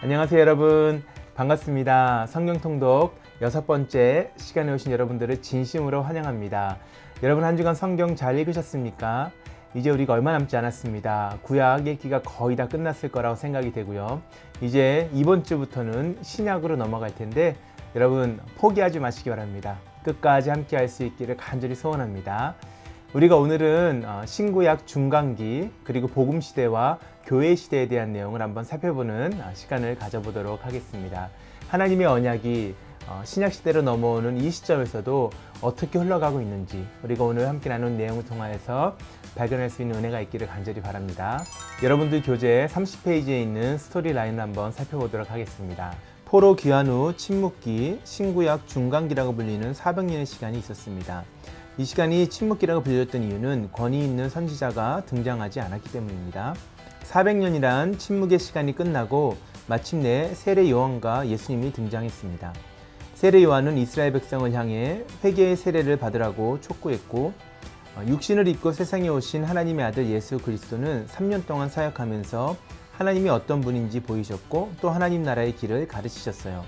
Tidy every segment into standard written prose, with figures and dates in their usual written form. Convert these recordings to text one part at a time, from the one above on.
안녕하세요 여러분, 반갑습니다. 성경 통독 6번째 시간에 오신 여러분들을 진심으로 환영합니다. 여러분 한 주간 성경 잘 읽으셨습니까? 이제 우리가 얼마 남지 않았습니다. 구약 읽기가 거의 다 끝났을 거라고 생각이 되고요. 이제 이번 주부터는 신약으로 넘어갈 텐데 여러분 포기하지 마시기 바랍니다. 끝까지 함께 할 수 있기를 간절히 소원합니다. 우리가 오늘은 신구약 중간기 그리고 복음시대와 교회시대에 대한 내용을 한번 살펴보는 시간을 가져보도록 하겠습니다. 하나님의 언약이 신약시대로 넘어오는 이 시점에서도 어떻게 흘러가고 있는지 우리가 오늘 함께 나눈 내용을 통하여서 발견할 수 있는 은혜가 있기를 간절히 바랍니다. 여러분들 교재 30페이지에 있는 스토리라인을 한번 살펴보도록 하겠습니다. 포로 귀환 후 침묵기, 신구약 중간기라고 불리는 400년의 시간이 있었습니다. 이 시간이 침묵기라고 불렸던 이유는 권위 있는 선지자가 등장하지 않았기 때문입니다. 400년이란 침묵의 시간이 끝나고 마침내 세례 요한과 예수님이 등장했습니다. 세례 요한은 이스라엘 백성을 향해 회개의 세례를 받으라고 촉구했고 육신을 입고 세상에 오신 하나님의 아들 예수 그리스도는 3년 동안 사역하면서 하나님이 어떤 분인지 보이셨고 또 하나님 나라의 길을 가르치셨어요.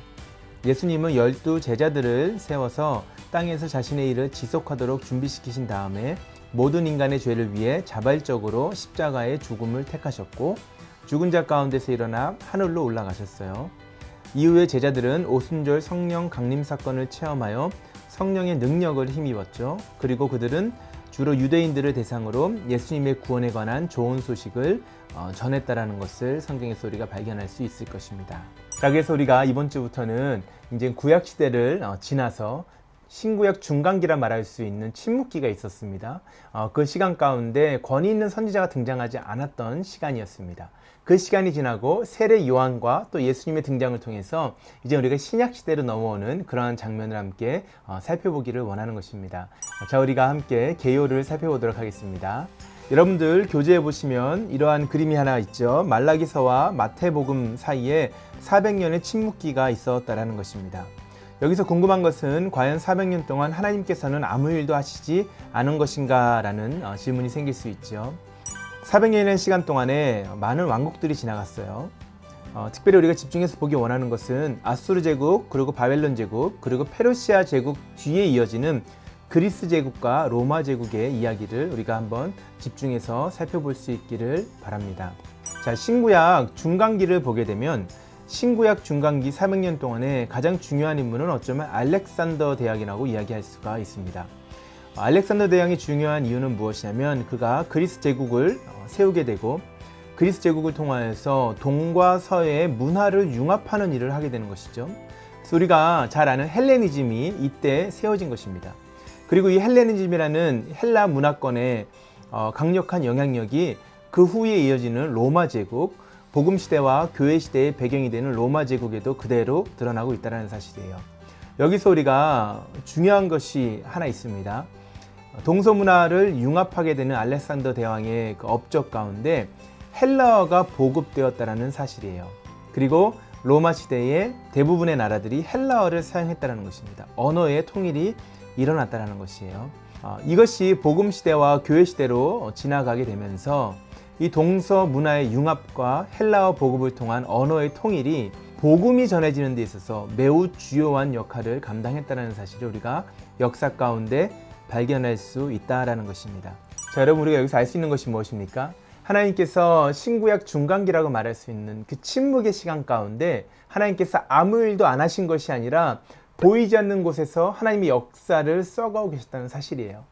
예수님은 12 제자들을 세워서 땅에서 자신의 일을 지속하도록 준비시키신 다음에 모든 인간의 죄를 위해 자발적으로 십자가의 죽음을 택하셨고 죽은 자 가운데서 일어나 하늘로 올라가셨어요. 이후에 제자들은 오순절 성령 강림 사건을 체험하여 성령의 능력을 힘입었죠. 그리고 그들은 주로 유대인들을 대상으로 예수님의 구원에 관한 좋은 소식을 전했다라는 것을 성경에서 우리가 발견할 수 있을 것입니다. 자, 그래서 우리가 이번 주부터는 이제 구약 시대를 지나서 신구약 중간기라 말할 수 있는 침묵기가 있었습니다. 그 시간 가운데 권위 있는 선지자가 등장하지 않았던 시간이었습니다. 그 시간이 지나고 세례 요한과 또 예수님의 등장을 통해서 이제 우리가 신약 시대로 넘어오는 그러한 장면을 함께 살펴보기를 원하는 것입니다. 자, 우리가 함께 개요를 살펴보도록 하겠습니다. 여러분들 교재에 보시면 이러한 그림이 하나 있죠. 말라기서와 마태복음 사이에 400년의 침묵기가 있었다라는 것입니다. 여기서 궁금한 것은 과연 400년 동안 하나님께서는 아무 일도 하시지 않은 것인가 라는 질문이 생길 수 있죠. 400년이라는 시간 동안에 많은 왕국들이 지나갔어요. 특별히 우리가 집중해서 보기 원하는 것은 아수르 제국, 그리고 바벨론 제국, 그리고 페르시아 제국 뒤에 이어지는 그리스 제국과 로마 제국의 이야기를 우리가 한번 집중해서 살펴볼 수 있기를 바랍니다. 자, 신구약 중간기를 보게 되면 신구약 중간기 400년 동안에 가장 중요한 인물은 어쩌면 알렉산더 대왕이라고 이야기할 수가 있습니다. 알렉산더 대왕이 중요한 이유는 무엇이냐면 그가 그리스 제국을 세우게 되고 그리스 제국을 통하여서 동과 서의 문화를 융합하는 일을 하게 되는 것이죠. 그래서 우리가 잘 아는 헬레니즘이 이때 세워진 것입니다. 그리고 이 헬레니즘이라는 헬라 문화권의 강력한 영향력이 그 후에 이어지는 로마 제국, 복음시대와 교회시대의 배경이 되는 로마 제국에도 그대로 드러나고 있다는 사실이에요. 여기서 우리가 중요한 것이 하나 있습니다. 동서문화를 융합하게 되는 알렉산더 대왕의 그 업적 가운데 헬라어가 보급되었다는 사실이에요. 그리고 로마 시대의 대부분의 나라들이 헬라어를 사용했다는 것입니다. 언어의 통일이 일어났다는 것이에요. 이것이 복음시대와 교회시대로 지나가게 되면서 이 동서 문화의 융합과 헬라어 보급을 통한 언어의 통일이 복음이 전해지는 데 있어서 매우 주요한 역할을 감당했다는 사실을 우리가 역사 가운데 발견할 수 있다는 것입니다. 자, 여러분 우리가 여기서 알 수 있는 것이 무엇입니까? 하나님께서 신구약 중간기라고 말할 수 있는 그 침묵의 시간 가운데 하나님께서 아무 일도 안 하신 것이 아니라 보이지 않는 곳에서 하나님의 역사를 써가고 계셨다는 사실이에요.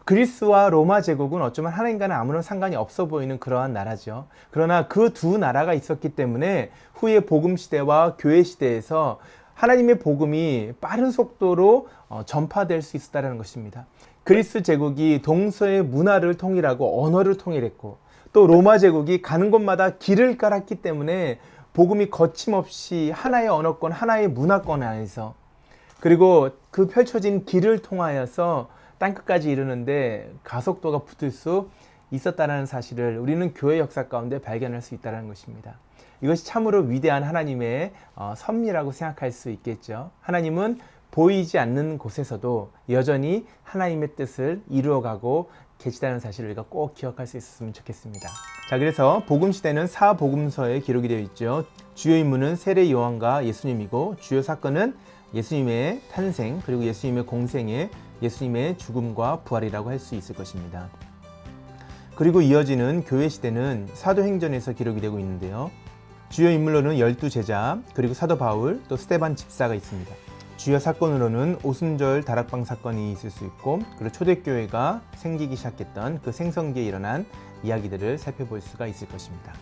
그리스와 로마 제국은 어쩌면 하나님과는 아무런 상관이 없어 보이는 그러한 나라죠. 그러나 그 두 나라가 있었기 때문에 후에 복음 시대와 교회 시대에서 하나님의 복음이 빠른 속도로 전파될 수 있었다는 것입니다. 그리스 제국이 동서의 문화를 통일하고 언어를 통일했고 또 로마 제국이 가는 곳마다 길을 깔았기 때문에 복음이 거침없이 하나의 언어권, 하나의 문화권 안에서 그리고 그 펼쳐진 길을 통하여서 땅끝까지 이르는데 가속도가 붙을 수 있었다는 사실을 우리는 교회 역사 가운데 발견할 수 있다는 것입니다. 이것이 참으로 위대한 하나님의 섭리라고 생각할 수 있겠죠. 하나님은 보이지 않는 곳에서도 여전히 하나님의 뜻을 이루어가고 계시다는 사실을 우리가 꼭 기억할 수 있었으면 좋겠습니다. 자, 그래서 복음시대는 4복음서에 기록이 되어 있죠. 주요 인물은 세례 요한과 예수님이고 주요 사건은 예수님의 탄생 그리고 예수님의 공생애, 예수님의 죽음과 부활이라고 할 수 있을 것입니다. 그리고 이어지는 교회 시대는 사도행전에서 기록이 되고 있는데요. 주요 인물로는 12제자, 그리고 사도 바울, 또 스데반 집사가 있습니다. 주요 사건으로는 오순절 다락방 사건이 있을 수 있고, 그리고 초대교회가 생기기 시작했던 그 생성기에 일어난 이야기들을 살펴볼 수가 있을 것입니다.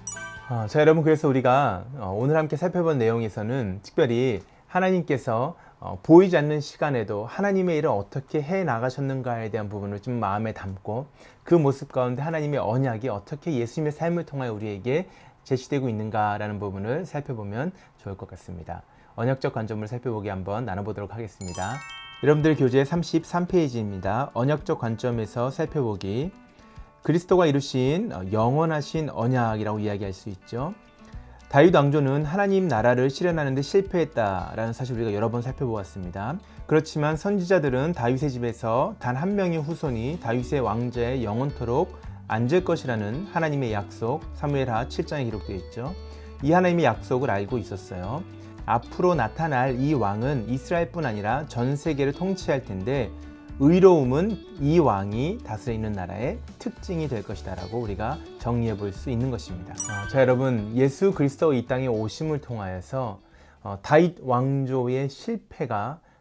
자, 여러분, 그래서 우리가 오늘 함께 살펴본 내용에서는 특별히 하나님께서 보이지 않는 시간에도 하나님의 일을 어떻게 해 나가셨는가에 대한 부분을 좀 마음에 담고, 그 모습 가운데 하나님의 언약이 어떻게 예수님의 삶을 통하여 우리에게 제시되고 있는가라는 부분을 살펴보면 좋을 것 같습니다. 언약적 관점을 살펴보기 한번 나눠보도록 하겠습니다. 여러분들 교재 33페이지입니다. 언약적 관점에서 살펴보기. 그리스도가 이루신 영원하신 언약이라고 이야기할 수 있죠. 다윗 왕조는 하나님 나라를 실현하는 데 실패했다라는 사실 우리가 여러 번 살펴보았습니다. 그렇지만 선지자들은 다윗의 집에서 단 한 명의 후손이 다윗의 왕좌에 영원토록 앉을 것이라는 하나님의 약속, 사무엘하 7장에 기록되어 있죠. 이 하나님의 약속을 알고 있었어요. 앞으로 나타날 이 왕은 이스라엘뿐 아니라 전 세계를 통치할 텐데 의로움은 이 왕이 다스려 있는 나라의 특징이 될 것이다 라고 우리가 정리해 볼 수 있는 것입니다. 자, 여러분, 예수 그리스도가 이 땅에 오심을 통하여서 다윗 왕조의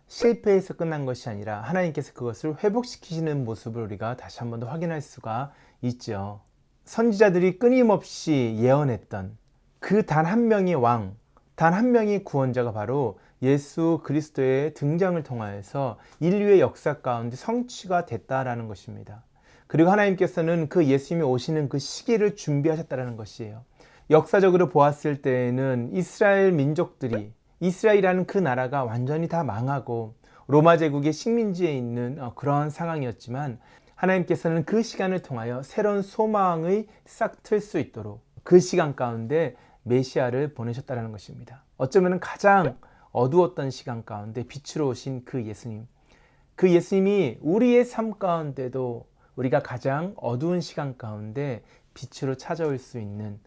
실패에서 끝난 것이 아니라 하나님께서 그것을 회복시키시는 모습을 우리가 다시 한 번 더 확인할 수가 있죠. 선지자들이 끊임없이 예언했던 그 단 한 명의 왕, 단 한 명의 구원자가 바로 예수 그리스도의 등장을 통하여서 인류의 역사 가운데 성취가 됐다라는 것입니다. 그리고 하나님께서는 그 예수님이 오시는 그 시기를 준비하셨다라는 것이에요. 역사적으로 보았을 때에는 이스라엘 민족들이, 이스라엘이라는 그 나라가 완전히 다 망하고 로마 제국의 식민지에 있는 그러한 상황이었지만 하나님께서는 그 시간을 통하여 새로운 소망의 싹 틀 수 있도록 그 시간 가운데 메시아를 보내셨다는 것입니다. 어쩌면 가장 어두웠던 시간 가운데 빛으로 오신 그 예수님, 그 예수님이 우리의 삶 가운데도 우리가 가장 어두운 시간 가운데 빛으로 찾아올 수 있는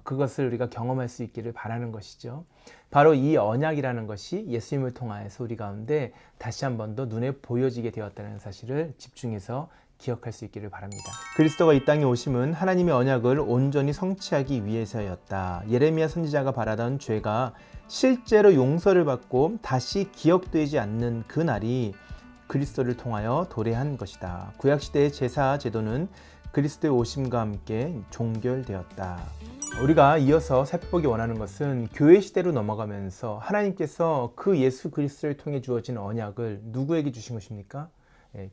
그것을 우리가 경험할 수 있기를 바라는 것이죠. 바로 이 언약이라는 것이 예수님을 통하여서 우리 가운데 다시 한 번 더 눈에 보여지게 되었다는 사실을 집중해서 기억할 수 있기를 바랍니다. 그리스도가 이 땅에 오심은 하나님의 언약을 온전히 성취하기 위해서였다. 예레미야 선지자가 바라던 죄가 실제로 용서를 받고 다시 기억되지 않는 그 날이 그리스도를 통하여 도래한 것이다. 구약시대의 제사 제도는 그리스도의 오심과 함께 종결되었다. 우리가 이어서 살펴보기 원하는 것은 교회 시대로 넘어가면서 하나님께서 그 예수 그리스도를 통해 주어진 언약을 누구에게 주신 것입니까?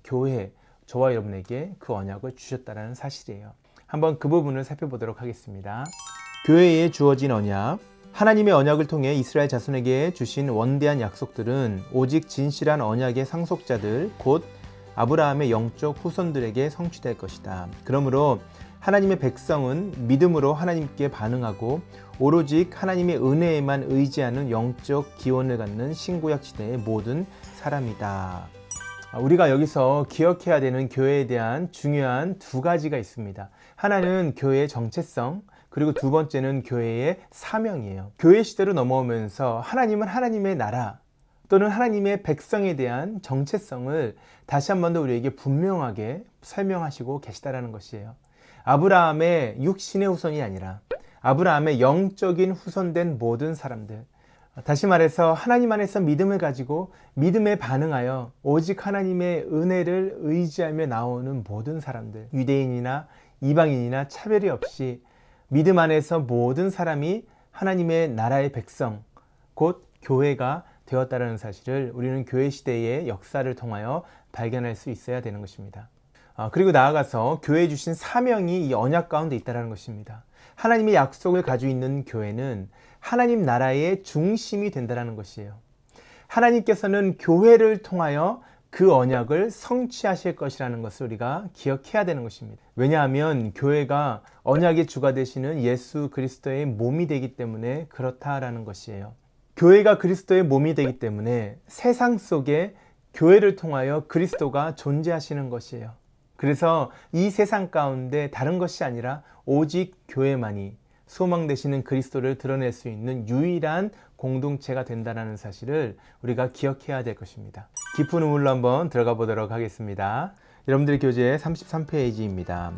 교회, 저와 여러분에게 그 언약을 주셨다는 사실이에요. 한번 그 부분을 살펴보도록 하겠습니다. 교회에 주어진 언약, 하나님의 언약을 통해 이스라엘 자손에게 주신 원대한 약속들은 오직 진실한 언약의 상속자들, 곧 아브라함의 영적 후손들에게 성취될 것이다. 그러므로 하나님의 백성은 믿음으로 하나님께 반응하고 오로지 하나님의 은혜에만 의지하는 영적 기원을 갖는 신구약 시대의 모든 사람이다. 우리가 여기서 기억해야 되는 교회에 대한 중요한 두 가지가 있습니다. 하나는 교회의 정체성, 그리고 두 번째는 교회의 사명이에요. 교회 시대로 넘어오면서 하나님은 하나님의 나라 또는 하나님의 백성에 대한 정체성을 다시 한 번 더 우리에게 분명하게 설명하시고 계시다라는 것이에요. 아브라함의 육신의 후손이 아니라 아브라함의 영적인 후손된 모든 사람들, 다시 말해서 하나님 안에서 믿음을 가지고 믿음에 반응하여 오직 하나님의 은혜를 의지하며 나오는 모든 사람들, 유대인이나 이방인이나 차별이 없이 믿음 안에서 모든 사람이 하나님의 나라의 백성, 곧 교회가 되었다는 사실을 우리는 교회 시대의 역사를 통하여 발견할 수 있어야 되는 것입니다. 그리고 나아가서 교회에 주신 사명이 이 언약 가운데 있다는 것입니다. 하나님의 약속을 가지고 있는 교회는 하나님 나라의 중심이 된다는 것이에요. 하나님께서는 교회를 통하여 그 언약을 성취하실 것이라는 것을 우리가 기억해야 되는 것입니다. 왜냐하면 교회가 언약의 주가 되시는 예수 그리스도의 몸이 되기 때문에 그렇다라는 것이에요. 교회가 그리스도의 몸이 되기 때문에 세상 속에 교회를 통하여 그리스도가 존재하시는 것이에요. 그래서 이 세상 가운데 다른 것이 아니라 오직 교회만이, 소망 되시는 그리스도를 드러낼 수 있는 유일한 공동체가 된다는 사실을 우리가 기억해야 될 것입니다. 깊은 우물로 한번 들어가 보도록 하겠습니다. 여러분들의 교재 33페이지입니다.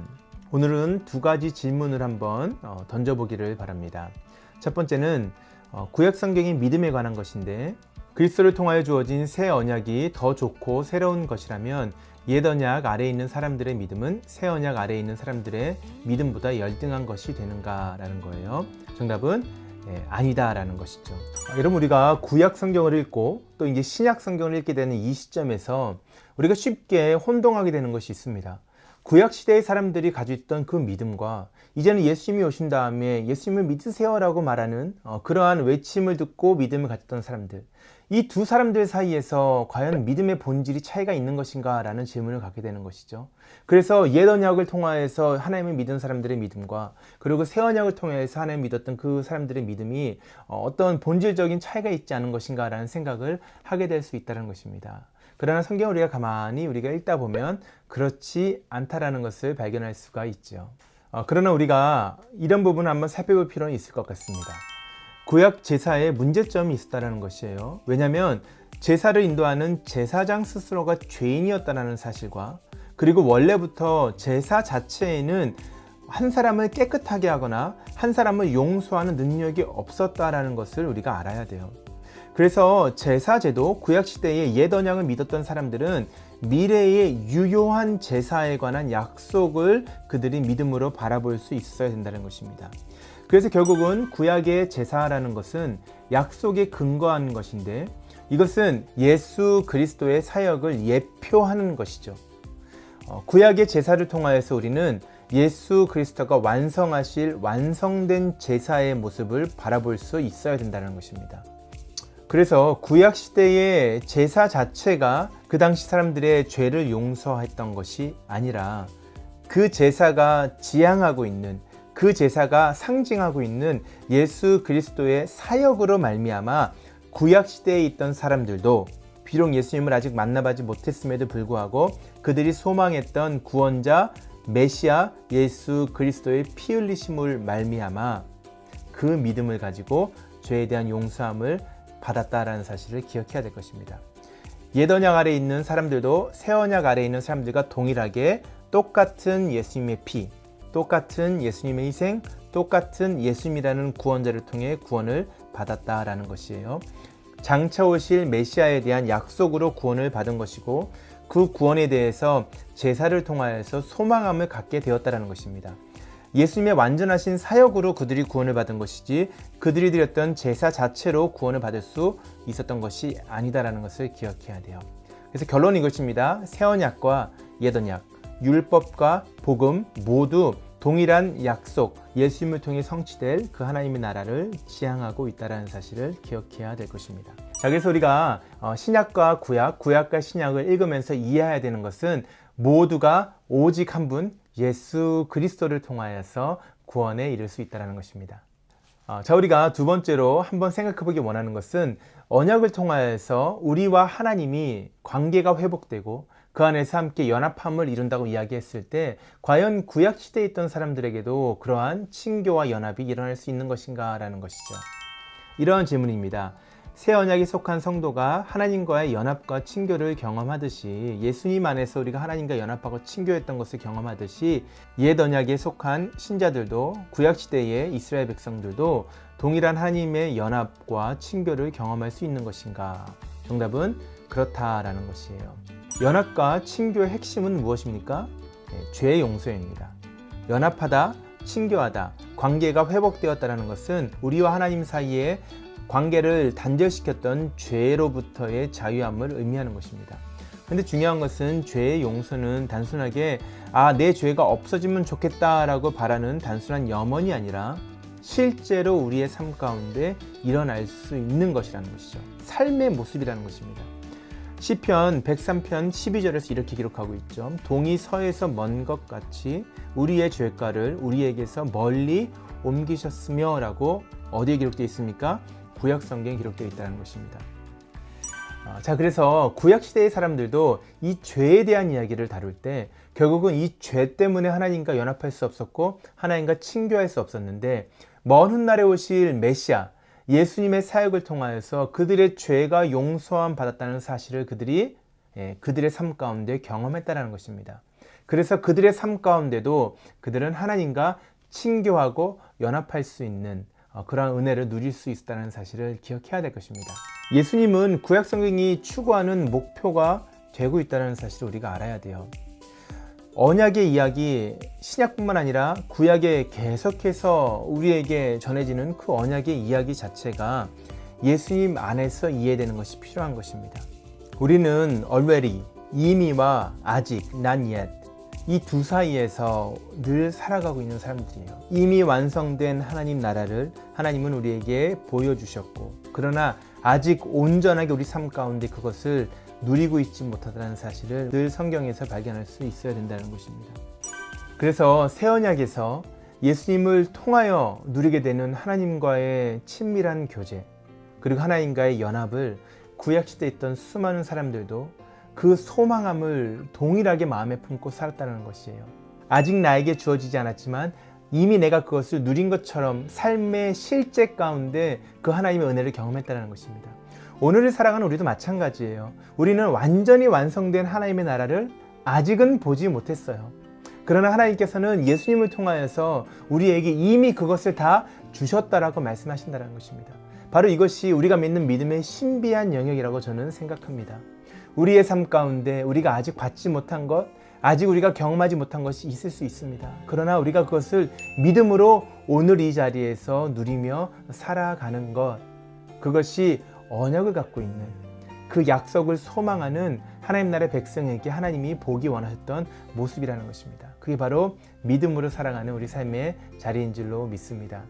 오늘은 두 가지 질문을 한번 던져보기를 바랍니다. 첫 번째는 구약 성경의 믿음에 관한 것인데, 그리스도를 통하여 주어진 새 언약이 더 좋고 새로운 것이라면 옛 언약 아래에 있는 사람들의 믿음은 새 언약 아래에 있는 사람들의 믿음보다 열등한 것이 되는가라는 거예요. 정답은 아니다라는 것이죠. 여러분, 우리가 구약 성경을 읽고 또 이제 신약 성경을 읽게 되는 이 시점에서 우리가 쉽게 혼동하게 되는 것이 있습니다. 구약 시대의 사람들이 가지고 있던 그 믿음과 이제는 예수님이 오신 다음에 예수님을 믿으세요라고 말하는 그러한 외침을 듣고 믿음을 가졌던 사람들, 이 두 사람들 사이에서 과연 믿음의 본질이 차이가 있는 것인가 라는 질문을 갖게 되는 것이죠. 그래서 옛 언약을 통하여서 하나님을 믿은 사람들의 믿음과 그리고 새 언약을 통해서 하나님을 믿었던 그 사람들의 믿음이 어떤 본질적인 차이가 있지 않은 것인가 라는 생각을 하게 될 수 있다는 것입니다. 그러나 성경을 우리가 가만히 읽다 보면 그렇지 않다라는 것을 발견할 수가 있죠. 그러나 우리가 이런 부분을 한번 살펴볼 필요는 있을 것 같습니다. 구약 제사에 문제점이 있었다는 것이에요. 왜냐하면 제사를 인도하는 제사장 스스로가 죄인이었다는 사실과, 그리고 원래부터 제사 자체에는 한 사람을 깨끗하게 하거나 한 사람을 용서하는 능력이 없었다라는 것을 우리가 알아야 돼요. 그래서 제사제도, 구약시대의 옛 언약을 믿었던 사람들은 미래의 유효한 제사에 관한 약속을 그들이 믿음으로 바라볼 수 있어야 된다는 것입니다. 그래서 결국은 구약의 제사라는 것은 약속에 근거하는 것인데, 이것은 예수 그리스도의 사역을 예표하는 것이죠. 구약의 제사를 통하여서 우리는 예수 그리스도가 완성하실 완성된 제사의 모습을 바라볼 수 있어야 된다는 것입니다. 그래서 구약 시대의 제사 자체가 그 당시 사람들의 죄를 용서했던 것이 아니라, 그 제사가 지향하고 있는, 그 제사가 상징하고 있는 예수 그리스도의 사역으로 말미암아 구약 시대에 있던 사람들도 비록 예수님을 아직 만나보지 못했음에도 불구하고 그들이 소망했던 구원자 메시아 예수 그리스도의 피 흘리심을 말미암아 그 믿음을 가지고 죄에 대한 용서함을 받았다라는 사실을 기억해야 될 것입니다. 옛 언약 아래에 있는 사람들도 새 언약 아래에 있는 사람들과 동일하게 똑같은 예수님의 피, 똑같은 예수님의 희생, 똑같은 예수님이라는 구원자를 통해 구원을 받았다라는 것이에요. 장차 오실 메시아에 대한 약속으로 구원을 받은 것이고, 그 구원에 대해서 제사를 통하여서 소망함을 갖게 되었다라는 것입니다. 예수님의 완전하신 사역으로 그들이 구원을 받은 것이지 그들이 드렸던 제사 자체로 구원을 받을 수 있었던 것이 아니다라는 것을 기억해야 돼요. 그래서 결론은 이것입니다. 새 언약과 옛 언약, 율법과 복음 모두 동일한 약속, 예수님을 통해 성취될 그 하나님의 나라를 지향하고 있다는 사실을 기억해야 될 것입니다. 자, 그래서 우리가 신약과 구약, 구약과 신약을 읽으면서 이해해야 되는 것은 모두가 오직 한 분, 예수 그리스도를 통하여서 구원에 이를 수 있다는 것입니다. 자, 우리가 두 번째로 한번 생각해보기 원하는 것은 언약을 통하여서 우리와 하나님이 관계가 회복되고 그 안에서 함께 연합함을 이룬다고 이야기했을 때 과연 구약 시대에 있던 사람들에게도 그러한 친교와 연합이 일어날 수 있는 것인가 라는 것이죠. 이러한 질문입니다. 새 언약에 속한 성도가 하나님과의 연합과 친교를 경험하듯이, 예수님 안에서 우리가 하나님과 연합하고 친교했던 것을 경험하듯이 옛 언약에 속한 신자들도, 구약 시대의 이스라엘 백성들도 동일한 하나님의 연합과 친교를 경험할 수 있는 것인가? 정답은 그렇다라는 것이에요. 연합과 친교의 핵심은 무엇입니까? 죄 용서입니다. 연합하다, 친교하다, 관계가 회복되었다는 것은 우리와 하나님 사이에 관계를 단절시켰던 죄로부터의 자유함을 의미하는 것입니다. 근데 중요한 것은 죄의 용서는 단순하게 내 죄가 없어지면 좋겠다라고 바라는 단순한 염원이 아니라 실제로 우리의 삶 가운데 일어날 수 있는 것이라는 것이죠. 삶의 모습이라는 것입니다. 시편 103편 12절에서 이렇게 기록하고 있죠. 동이 서에서 먼 것 같이 우리의 죄가를 우리에게서 멀리 옮기셨으며 라고 어디에 기록되어 있습니까? 구약 성경에 기록되어 있다는 것입니다. 자, 그래서 구약시대의 사람들도 이 죄에 대한 이야기를 다룰 때 결국은 이 죄 때문에 하나님과 연합할 수 없었고 하나님과 친교할 수 없었는데 먼 훗날에 오실 메시아 예수님의 사역을 통하여서 그들의 죄가 용서함 받았다는 사실을 그들이 그들의 삶 가운데 경험했다는 것입니다. 그래서 그들의 삶 가운데도 그들은 하나님과 친교하고 연합할 수 있는 그러한 은혜를 누릴 수 있다는 사실을 기억해야 될 것입니다. 예수님은 구약 성경이 추구하는 목표가 되고 있다는 사실을 우리가 알아야 돼요. 언약의 이야기, 신약뿐만 아니라 구약에 계속해서 우리에게 전해지는 그 언약의 이야기 자체가 예수님 안에서 이해되는 것이 필요한 것입니다. 우리는 already, 이미와 아직, not yet 이 두 사이에서 늘 살아가고 있는 사람들이에요. 이미 완성된 하나님 나라를 하나님은 우리에게 보여주셨고 그러나 아직 온전하게 우리 삶 가운데 그것을 누리고 있지 못하다는 사실을 늘 성경에서 발견할 수 있어야 된다는 것입니다. 그래서 새 언약에서 예수님을 통하여 누리게 되는 하나님과의 친밀한 교제 그리고 하나님과의 연합을 구약시대에 있던 수많은 사람들도 그 소망함을 동일하게 마음에 품고 살았다는 것이에요. 아직 나에게 주어지지 않았지만 이미 내가 그것을 누린 것처럼 삶의 실제 가운데 그 하나님의 은혜를 경험했다는 것입니다. 오늘을 살아가는 우리도 마찬가지예요. 우리는 완전히 완성된 하나님의 나라를 아직은 보지 못했어요. 그러나 하나님께서는 예수님을 통하여서 우리에게 이미 그것을 다 주셨다라고 말씀하신다는 것입니다. 바로 이것이 우리가 믿는 믿음의 신비한 영역이라고 저는 생각합니다. 우리의 삶 가운데 우리가 아직 받지 못한 것, 아직 우리가 경험하지 못한 것이 있을 수 있습니다. 그러나 우리가 그것을 믿음으로 오늘 이 자리에서 누리며 살아가는 것, 그것이 언약을 갖고 있는 그 약속을 소망하는 하나님 나라의 백성에게 하나님이 보기 원하셨던 모습이라는 것입니다. 그게 바로 믿음으로 살아가는 우리 삶의 자리인 줄로 믿습니다.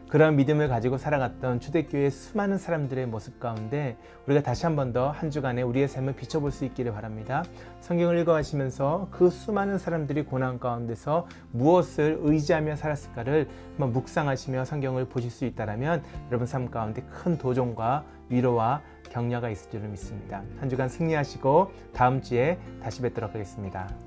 그런 믿음을 가지고 살아갔던 초대교회의 수많은 사람들의 모습 가운데 우리가 다시 한 번 더 한 주간에 우리의 삶을 비춰볼 수 있기를 바랍니다. 성경을 읽어가시면서 그 수많은 사람들이 고난 가운데서 무엇을 의지하며 살았을까를 한번 묵상하시며 성경을 보실 수 있다면 여러분 삶 가운데 큰 도전과 위로와 격려가 있을 줄을 믿습니다. 한 주간 승리하시고 다음 주에 다시 뵙도록 하겠습니다.